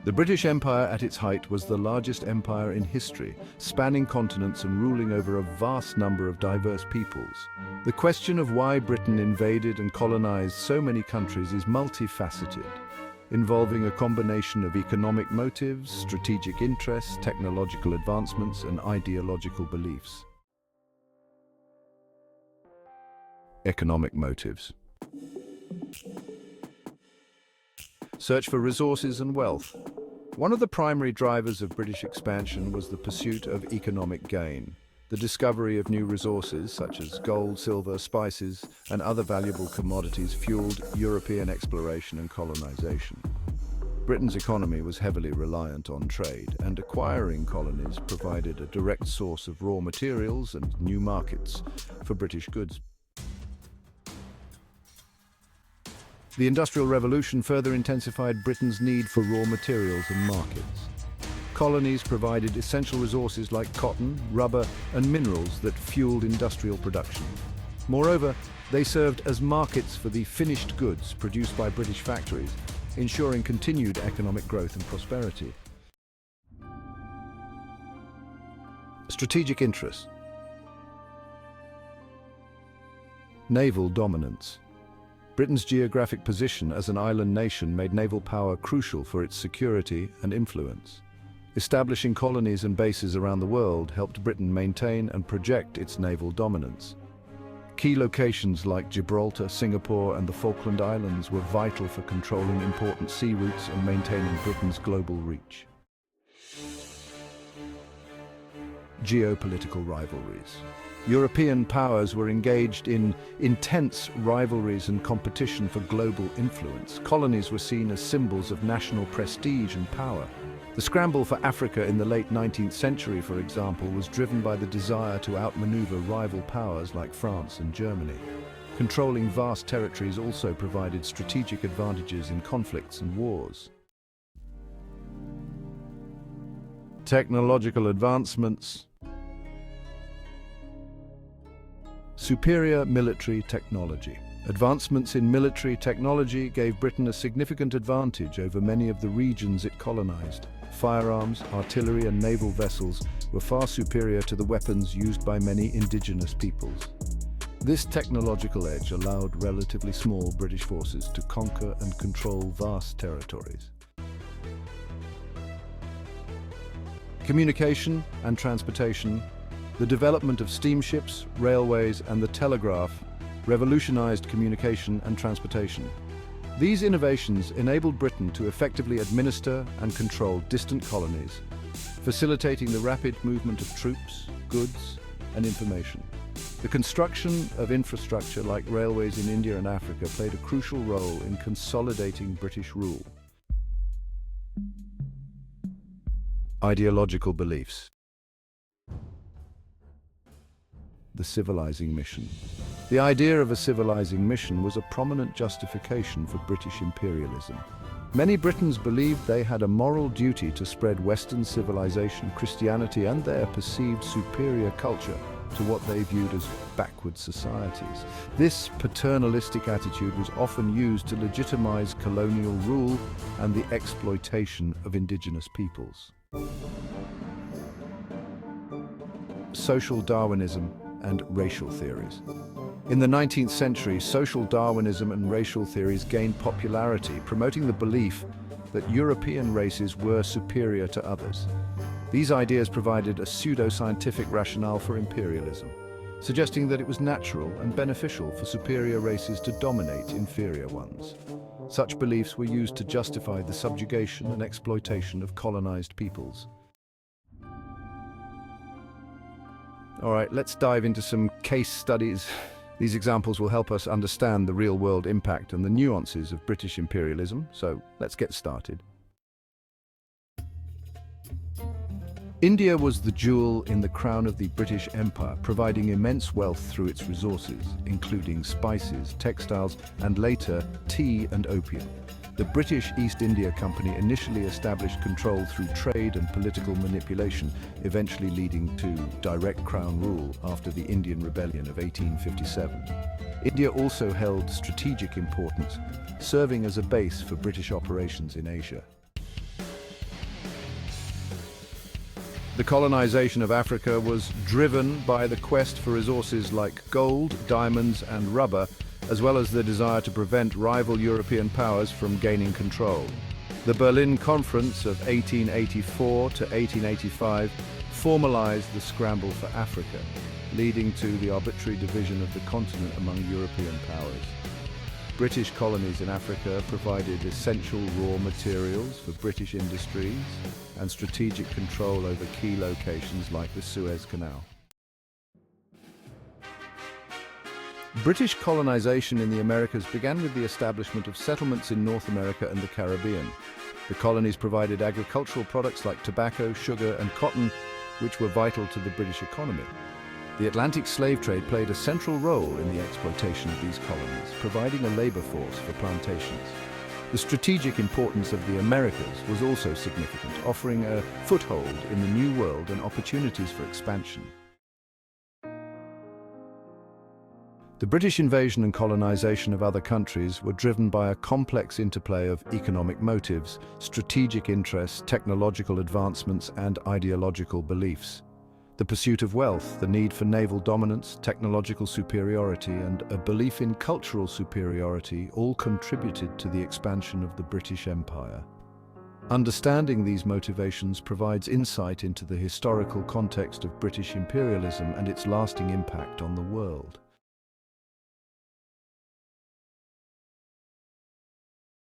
The British Empire at its height was the largest empire in history, spanning continents and ruling over a vast number of diverse peoples. The question of why Britain invaded and colonized so many countries is multifaceted, involving a combination of economic motives, strategic interests, technological advancements, and ideological beliefs. Economic motives. Search for resources and wealth. One of the primary drivers of British expansion was the pursuit of economic gain. The discovery of new resources such as gold, silver, spices, and other valuable commodities fueled European exploration and colonization. Britain's economy was heavily reliant on trade, and acquiring colonies provided a direct source of raw materials and new markets for British goods. The Industrial Revolution further intensified Britain's need for raw materials and markets. Colonies provided essential resources like cotton, rubber, and minerals that fueled industrial production. Moreover, they served as markets for the finished goods produced by British factories, ensuring continued economic growth and prosperity. Strategic interests. Naval dominance. Britain's geographic position as an island nation made naval power crucial for its security and influence. Establishing colonies and bases around the world helped Britain maintain and project its naval dominance. Key locations like Gibraltar, Singapore, and the Falkland Islands were vital for controlling important sea routes and maintaining Britain's global reach. Geopolitical rivalries. European powers were engaged in intense rivalries and competition for global influence. Colonies were seen as symbols of national prestige and power. The scramble for Africa in the late 19th century, for example, was driven by the desire to outmaneuver rival powers like France and Germany. Controlling vast territories also provided strategic advantages in conflicts and wars. Technological advancements. Superior military technology. Advancements in military technology gave Britain a significant advantage over many of the regions it colonized. Firearms, artillery, and naval vessels were far superior to the weapons used by many indigenous peoples. This technological edge allowed relatively small British forces to conquer and control vast territories. Communication and transportation. The development of steamships, railways, and the telegraph revolutionized communication and transportation. These innovations enabled Britain to effectively administer and control distant colonies, facilitating the rapid movement of troops, goods, and information. The construction of infrastructure like railways in India and Africa played a crucial role in consolidating British rule. Ideological beliefs. The civilizing mission. The idea of a civilizing mission was a prominent justification for British imperialism. Many Britons believed they had a moral duty to spread Western civilization, Christianity, and their perceived superior culture to what they viewed as backward societies. This paternalistic attitude was often used to legitimize colonial rule and the exploitation of indigenous peoples. Social Darwinism and racial theories. In the 19th century, social Darwinism and racial theories gained popularity, promoting the belief that European races were superior to others. These ideas provided a pseudo-scientific rationale for imperialism, suggesting that it was natural and beneficial for superior races to dominate inferior ones. Such beliefs were used to justify the subjugation and exploitation of colonized peoples. All right, let's dive into some case studies. These examples will help us understand the real-world impact and the nuances of British imperialism, so let's get started. India was the jewel in the crown of the British Empire, providing immense wealth through its resources, including spices, textiles, and later tea and opium. The British East India Company initially established control through trade and political manipulation, eventually leading to direct crown rule after the Indian Rebellion of 1857. India also held strategic importance, serving as a base for British operations in Asia. The colonization of Africa was driven by the quest for resources like gold, diamonds, and rubber, as well as the desire to prevent rival European powers from gaining control. The Berlin Conference of 1884 to 1885 formalized the scramble for Africa, leading to the arbitrary division of the continent among European powers. British colonies in Africa provided essential raw materials for British industries and strategic control over key locations like the Suez Canal. British colonization in the Americas began with the establishment of settlements in North America and the Caribbean. The colonies provided agricultural products like tobacco, sugar, and cotton, which were vital to the British economy. The Atlantic slave trade played a central role in the exploitation of these colonies, providing a labor force for plantations. The strategic importance of the Americas was also significant, offering a foothold in the New World and opportunities for expansion. The British invasion and colonization of other countries were driven by a complex interplay of economic motives, strategic interests, technological advancements, and ideological beliefs. The pursuit of wealth, the need for naval dominance, technological superiority, and a belief in cultural superiority all contributed to the expansion of the British Empire. Understanding these motivations provides insight into the historical context of British imperialism and its lasting impact on the world.